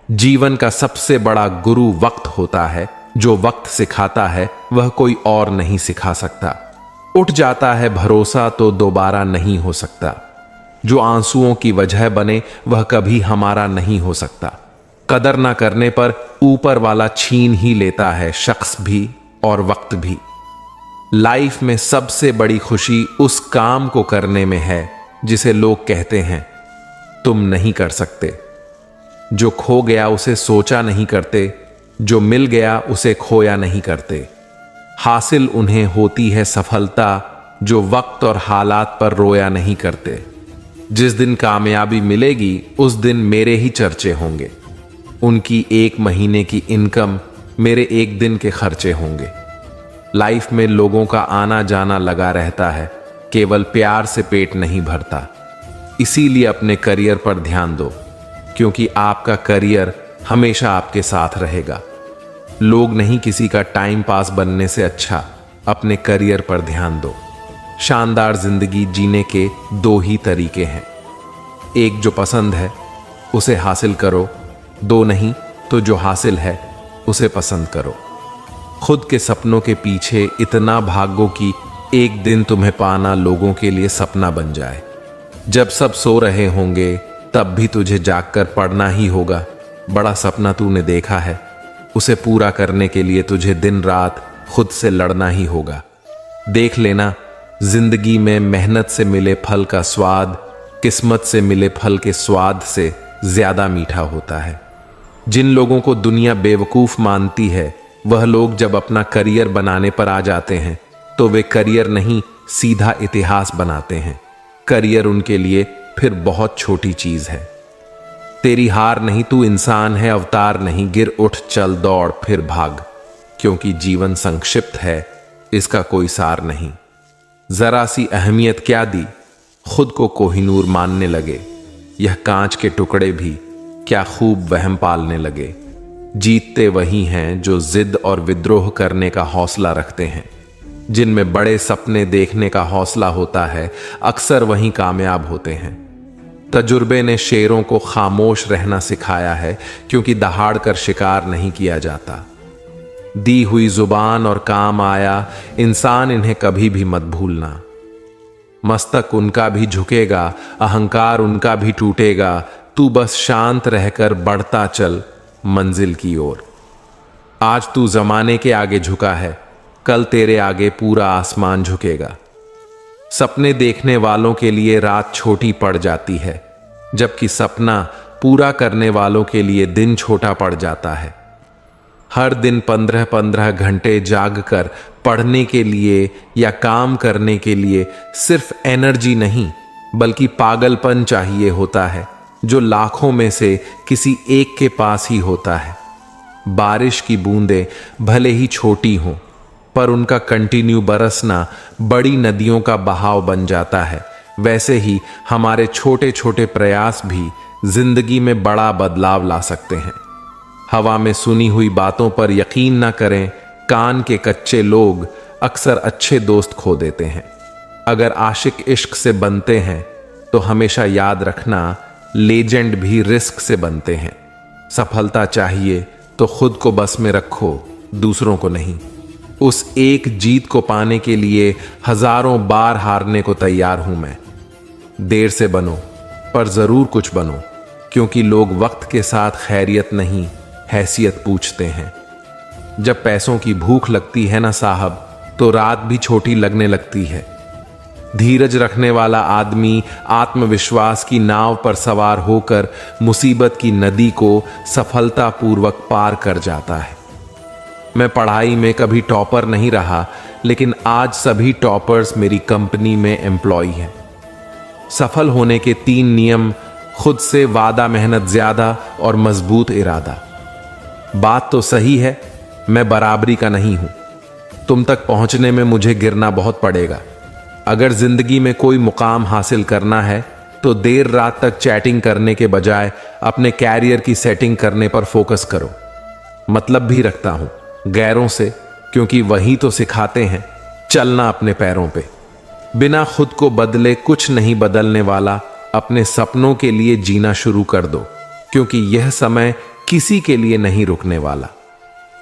जीवन का सबसे बड़ा गुरु वक्त होता है। जो वक्त सिखाता है वह कोई और नहीं सिखा सकता। उठ जाता है भरोसा तो दोबारा नहीं हो सकता। जो आंसुओं की वजह बने वह कभी हमारा नहीं हो सकता। कदर ना करने पर ऊपर वाला छीन ही लेता है शख्स भी और वक्त भी। लाइफ में सबसे बड़ी खुशी उस काम को करने में है जिसे लोग कहते हैं तुम नहीं कर सकते। जो खो गया उसे सोचा नहीं करते, जो मिल गया उसे खोया नहीं करते। हासिल उन्हें होती है सफलता जो वक्त और हालात पर रोया नहीं करते। जिस दिन कामयाबी मिलेगी उस दिन मेरे ही चर्चे होंगे। उनकी 1 महीने की इनकम मेरे 1 दिन के खर्चे होंगे। लाइफ में लोगों का आना जाना लगा रहता है, केवल प्यार से पेट नहीं भरता। इसीलिए अपने करियर पर ध्यान दो, क्योंकि आपका करियर हमेशा आपके साथ रहेगा। लोग नहीं, किसी का टाइम पास बनने से अच्छा अपने करियर पर ध्यान दो। शानदार जिंदगी जीने के 2 ही तरीके हैं। एक जो पसंद है उसे हासिल करो, 2 नहीं तो जो हासिल है उसे पसंद करो। खुद के सपनों के पीछे इतना भागो कि एक दिन तुम्हें पाना लोगों के लिए सपना बन जाए। जब सब सो रहे होंगे तब भी तुझे जागकर पढ़ना ही होगा। बड़ा सपना तूने देखा है, उसे पूरा करने के लिए तुझे दिन रात खुद से लड़ना ही होगा। देख लेना, जिंदगी में मेहनत से मिले फल का स्वाद किस्मत से मिले फल के स्वाद से ज्यादा मीठा होता है। जिन लोगों को दुनिया बेवकूफ मानती है वह लोग जब अपना करियर बनाने पर आ जाते हैं तो वे करियर नहीं सीधा इतिहास बनाते हैं। करियर उनके लिए फिर बहुत छोटी चीज है। तेरी हार नहीं, तू इंसान है, अवतार नहीं। गिर उठ चल दौड़ फिर भाग, क्योंकि जीवन संक्षिप्त है, इसका कोई सार नहीं। जरा सी अहमियत क्या दी, खुद को कोहिनूर मानने लगे। यह कांच के टुकड़े भी क्या खूब वहम पालने लगे। जीतते वही हैं जो जिद और विद्रोह करने का हौसला रखते हैं। जिनमें बड़े सपने देखने का हौसला होता है अक्सर वही कामयाब होते हैं। तजुर्बे ने शेरों को खामोश रहना सिखाया है, क्योंकि दहाड़ कर शिकार नहीं किया जाता। दी हुई जुबान और काम आया इंसान, इन्हें कभी भी मत भूलना। मस्तक उनका भी झुकेगा, अहंकार उनका भी टूटेगा। तू बस शांत रहकर बढ़ता चल मंजिल की ओर। आज तू जमाने के आगे झुका है, कल तेरे आगे पूरा आसमान झुकेगा। सपने देखने वालों के लिए रात छोटी पड़ जाती है, जबकि सपना पूरा करने वालों के लिए दिन छोटा पड़ जाता है। हर दिन 15-15 घंटे जागकर पढ़ने के लिए या काम करने के लिए सिर्फ एनर्जी नहीं बल्कि पागलपन चाहिए होता है, जो लाखों में से किसी एक के पास ही होता है। बारिश की बूंदें भले ही छोटी हों, पर उनका कंटिन्यू बरसना बड़ी नदियों का बहाव बन जाता है। वैसे ही हमारे छोटे छोटे प्रयास भी जिंदगी में बड़ा बदलाव ला सकते हैं। हवा में सुनी हुई बातों पर यकीन ना करें। कान के कच्चे लोग अक्सर अच्छे दोस्त खो देते हैं। अगर आशिक इश्क से बनते हैं तो हमेशा याद रखना, लेजेंड भी रिस्क से बनते हैं। सफलता चाहिए तो खुद को बस में रखो, दूसरों को नहीं। उस एक जीत को पाने के लिए हजारों बार हारने को तैयार हूं मैं। देर से बनो पर जरूर कुछ बनो, क्योंकि लोग वक्त के साथ खैरियत नहीं हैसियत पूछते हैं। जब पैसों की भूख लगती है ना साहब, तो रात भी छोटी लगने लगती है। धीरज रखने वाला आदमी आत्मविश्वास की नाव पर सवार होकर मुसीबत की नदी को सफलतापूर्वक पार कर जाता है। मैं पढ़ाई में कभी टॉपर नहीं रहा, लेकिन आज सभी टॉपर्स मेरी कंपनी में एम्प्लॉय हैं। सफल होने के 3 नियम: खुद से वादा, मेहनत ज्यादा और मजबूत इरादा। बात तो सही है, मैं बराबरी का नहीं हूं। तुम तक पहुंचने में मुझे गिरना बहुत पड़ेगा। अगर जिंदगी में कोई मुकाम हासिल करना है तो देर रात तक चैटिंग करने के बजाय अपने कैरियर की सेटिंग करने पर फोकस करो। मतलब भी रखता हूं गैरों से, क्योंकि वही तो सिखाते हैं चलना अपने पैरों पे। बिना खुद को बदले कुछ नहीं बदलने वाला। अपने सपनों के लिए जीना शुरू कर दो, क्योंकि यह समय किसी के लिए नहीं रुकने वाला।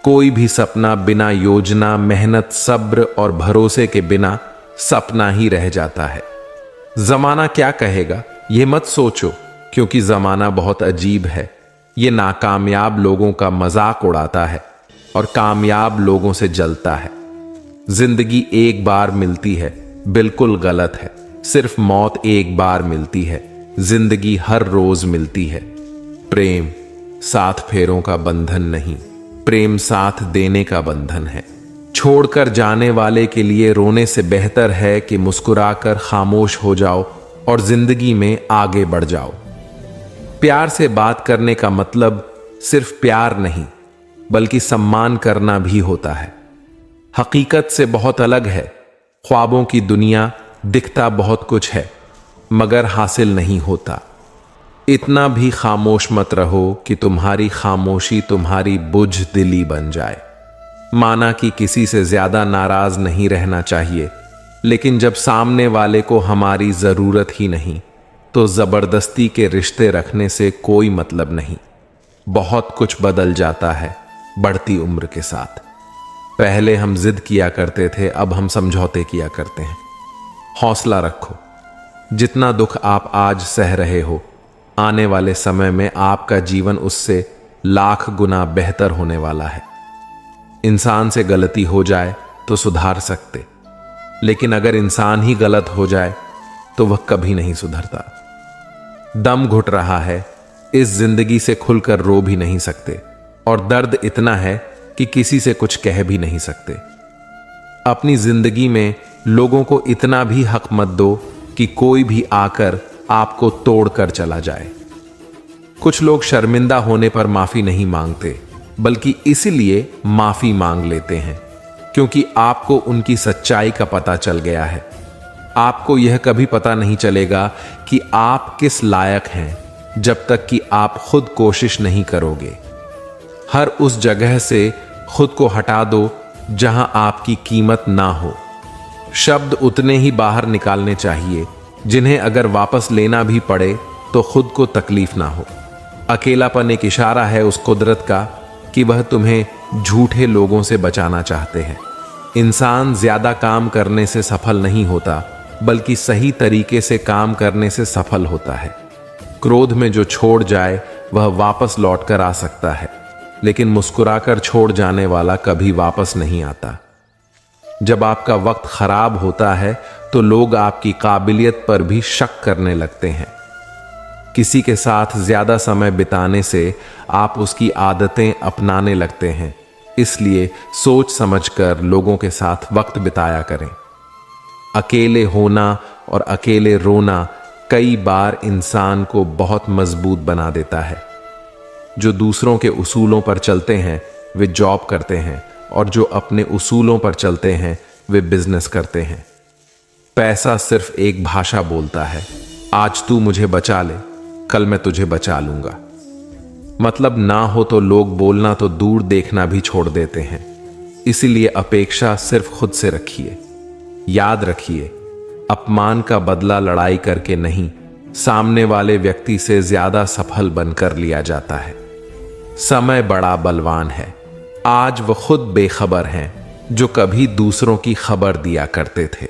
कोई भी सपना बिना योजना, मेहनत, सब्र और भरोसे के बिना सपना ही रह जाता है। जमाना क्या कहेगा ये मत सोचो, क्योंकि जमाना बहुत अजीब है। ये नाकामयाब लोगों का मजाक उड़ाता है और कामयाब लोगों से जलता है। जिंदगी एक बार मिलती है, बिल्कुल गलत है। सिर्फ मौत एक बार मिलती है, जिंदगी हर रोज मिलती है। प्रेम 7 फेरों का बंधन नहीं, प्रेम साथ देने का बंधन है। छोड़कर जाने वाले के लिए रोने से बेहतर है कि मुस्कुराकर खामोश हो जाओ और जिंदगी में आगे बढ़ जाओ। प्यार से बात करने का मतलब सिर्फ प्यार नहीं, बल्कि सम्मान करना भी होता है। हकीकत से बहुत अलग है। ख्वाबों की दुनिया दिखता बहुत कुछ है, मगर हासिल नहीं होता। इतना भी खामोश मत रहो कि तुम्हारी खामोशी तुम्हारी बुझदिली बन जाए। माना कि किसी से ज्यादा नाराज नहीं रहना चाहिए, लेकिन जब सामने वाले को हमारी जरूरत ही नहीं, तो जबरदस्ती के रिश्ते रखने से कोई मतलब नहीं। बहुत कुछ बदल जाता है बढ़ती उम्र के साथ। पहले हम जिद किया करते थे, अब हम समझौते किया करते हैं। हौसला रखो। जितना दुख आप आज सह रहे हो, आने वाले समय में आपका जीवन उससे लाख गुना बेहतर होने वाला है। इंसान से गलती हो जाए तो सुधार सकते, लेकिन अगर इंसान ही गलत हो जाए तो वह कभी नहीं सुधरता। दम घुट रहा है, इस जिंदगी से खुलकर रो भी नहीं सकते, और दर्द इतना है कि किसी से कुछ कह भी नहीं सकते। अपनी जिंदगी में लोगों को इतना भी हक मत दो कि कोई भी आकर आपको तोड़कर चला जाए। कुछ लोग शर्मिंदा होने पर माफी नहीं मांगते, बल्कि इसलिए माफी मांग लेते हैं क्योंकि आपको उनकी सच्चाई का पता चल गया है। आपको यह कभी पता नहीं चलेगा कि आप किस लायक हैं जब तक कि आप खुद कोशिश नहीं करोगे। हर उस जगह से खुद को हटा दो जहां आपकी कीमत ना हो। शब्द उतने ही बाहर निकालने चाहिए जिन्हें अगर वापस लेना भी पड़े तो खुद को तकलीफ ना हो। अकेलापन एक इशारा है उस कुदरत का कि वह तुम्हें झूठे लोगों से बचाना चाहते हैं। इंसान ज्यादा काम करने से सफल नहीं होता, बल्कि सही तरीके से काम करने से सफल होता है। क्रोध में जो छोड़ जाए वह वापस लौटकर आ सकता है, लेकिन मुस्कुराकर छोड़ जाने वाला कभी वापस नहीं आता। जब आपका वक्त खराब होता है तो लोग आपकी काबिलियत पर भी शक करने लगते हैं। किसी के साथ ज्यादा समय बिताने से आप उसकी आदतें अपनाने लगते हैं, इसलिए सोच समझकर लोगों के साथ वक्त बिताया करें। अकेले होना और अकेले रोना कई बार इंसान को बहुत मजबूत बना देता है। जो दूसरों के उसूलों पर चलते हैं वे जॉब करते हैं, और जो अपने उसूलों पर चलते हैं वे बिजनेस करते हैं। पैसा सिर्फ एक भाषा बोलता है, आज तू मुझे बचा ले, कल मैं तुझे बचा लूंगा। मतलब ना हो तो लोग बोलना तो दूर देखना भी छोड़ देते हैं। इसीलिए अपेक्षा सिर्फ खुद से रखिए। याद रखिए, अपमान का बदला लड़ाई करके नहीं, सामने वाले व्यक्ति से ज्यादा सफल बनकर लिया जाता है। समय बड़ा बलवान है। आज वह खुद बेखबर हैं, जो कभी दूसरों की खबर दिया करते थे।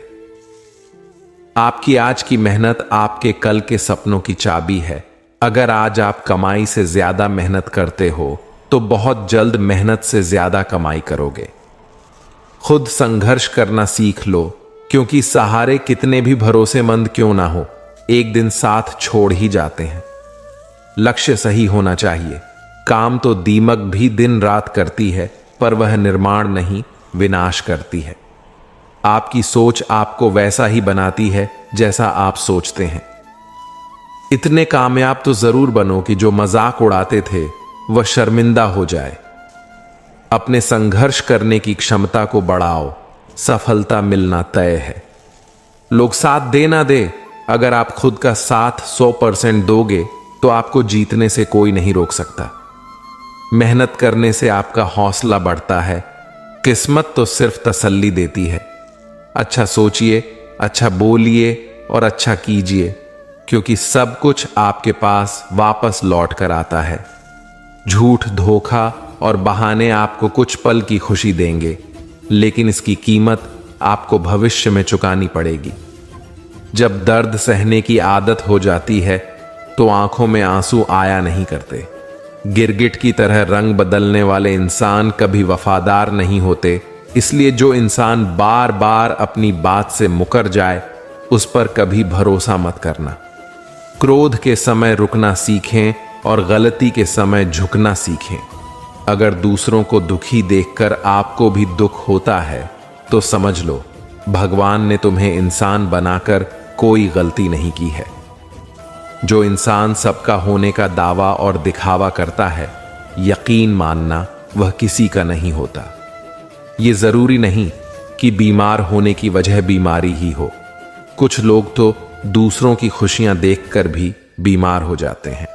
आपकी आज की मेहनत आपके कल के सपनों की चाबी है। अगर आज आप कमाई से ज्यादा मेहनत करते हो तो बहुत जल्द मेहनत से ज्यादा कमाई करोगे। खुद संघर्ष करना सीख लो, क्योंकि सहारे कितने भी भरोसेमंद क्यों ना हो, एक दिन साथ छोड़ ही जाते हैं। लक्ष्य सही होना चाहिए। काम तो दीमक भी दिन रात करती है, पर वह निर्माण नहीं, विनाश करती है। आपकी सोच आपको वैसा ही बनाती है जैसा आप सोचते हैं। इतने कामयाब तो जरूर बनो कि जो मजाक उड़ाते थे वह शर्मिंदा हो जाए। अपने संघर्ष करने की क्षमता को बढ़ाओ, सफलता मिलना तय है। लोग साथ दे ना दे, अगर आप खुद का साथ 100% दोगे तो आपको जीतने से कोई नहीं रोक सकता। मेहनत करने से आपका हौसला बढ़ता है, किस्मत तो सिर्फ तसल्ली देती है। अच्छा सोचिए, अच्छा बोलिए और अच्छा कीजिए, क्योंकि सब कुछ आपके पास वापस लौट कर आता है। झूठ, धोखा और बहाने आपको कुछ पल की खुशी देंगे, लेकिन इसकी कीमत आपको भविष्य में चुकानी पड़ेगी। जब दर्द सहने की आदत हो जाती है तो आंखों में आंसू आया नहीं करते। गिरगिट की तरह रंग बदलने वाले इंसान कभी वफादार नहीं होते। इसलिए जो इंसान बार बार अपनी बात से मुकर जाए उस पर कभी भरोसा मत करना। क्रोध के समय रुकना सीखें और गलती के समय झुकना सीखें। अगर दूसरों को दुखी देखकर आपको भी दुख होता है तो समझ लो भगवान ने तुम्हें इंसान बनाकर कोई गलती नहीं की है। जो इंसान सबका होने का दावा और दिखावा करता है, यकीन मानना वह किसी का नहीं होता। ये जरूरी नहीं कि बीमार होने की वजह बीमारी ही हो। कुछ लोग तो दूसरों की खुशियां देखकर भी बीमार हो जाते हैं।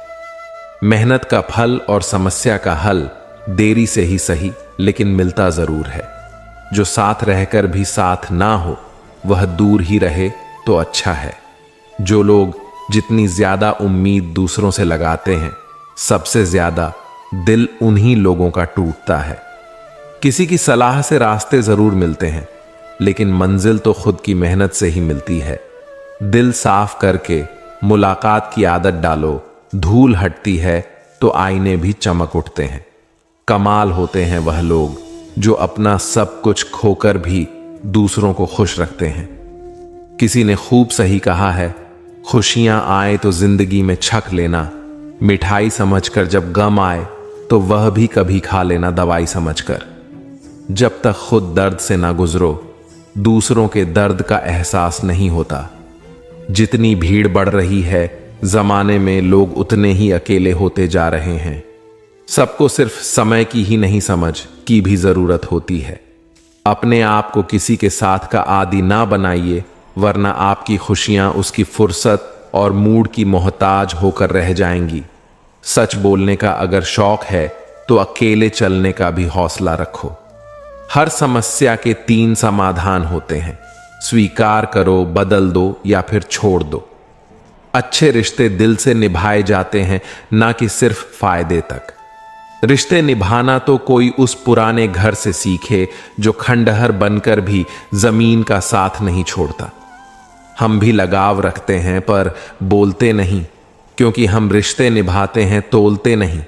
मेहनत का फल और समस्या का हल देरी से ही सही, लेकिन मिलता जरूर है। जो साथ रहकर भी साथ ना हो वह दूर ही रहे तो अच्छा है। जो लोग जितनी ज्यादा उम्मीद दूसरों से लगाते हैं, सबसे ज्यादा दिल उन्हीं लोगों का टूटता है। किसी की सलाह से रास्ते जरूर मिलते हैं, लेकिन मंजिल तो खुद की मेहनत से ही मिलती है। दिल साफ करके मुलाकात की आदत डालो, धूल हटती है तो आईने भी चमक उठते हैं। कमाल होते हैं वह लोग जो अपना सब कुछ खोकर भी दूसरों को खुश रखते हैं। किसी ने खूब सही कहा है, खुशियां आए तो जिंदगी में छक लेना, मिठाई समझकर जब गम आए तो वह भी कभी खा लेना दवाई समझकर। जब तक खुद दर्द से ना गुजरो, दूसरों के दर्द का एहसास नहीं होता। जितनी भीड़ बढ़ रही है जमाने में, लोग उतने ही अकेले होते जा रहे हैं। सबको सिर्फ समय की ही नहीं समझ की भी जरूरत होती है। अपने आप को किसी के साथ का आदी ना बनाइए, वरना आपकी खुशियां उसकी फुर्सत और मूड की मोहताज होकर रह जाएंगी। सच बोलने का अगर शौक है तो अकेले चलने का भी हौसला रखो। हर समस्या के 3 समाधान होते हैं, स्वीकार करो, बदल दो या फिर छोड़ दो। अच्छे रिश्ते दिल से निभाए जाते हैं, ना कि सिर्फ फायदे तक। रिश्ते निभाना तो कोई उस पुराने घर से सीखे जो खंडहर बनकर भी जमीन का साथ नहीं छोड़ता। हम भी लगाव रखते हैं पर बोलते नहीं, क्योंकि हम रिश्ते निभाते हैं, तोलते नहीं।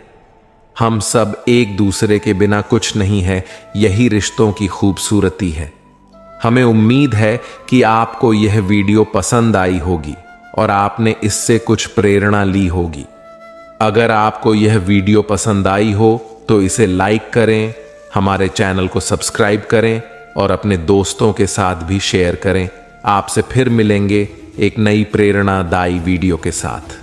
हम सब एक दूसरे के बिना कुछ नहीं है, यही रिश्तों की खूबसूरती है। हमें उम्मीद है कि आपको यह वीडियो पसंद आई होगी और आपने इससे कुछ प्रेरणा ली होगी। अगर आपको यह वीडियो पसंद आई हो तो इसे लाइक करें, हमारे चैनल को सब्सक्राइब करें और अपने दोस्तों के साथ भी शेयर करें। आपसे फिर मिलेंगे एक नई प्रेरणादायी वीडियो के साथ।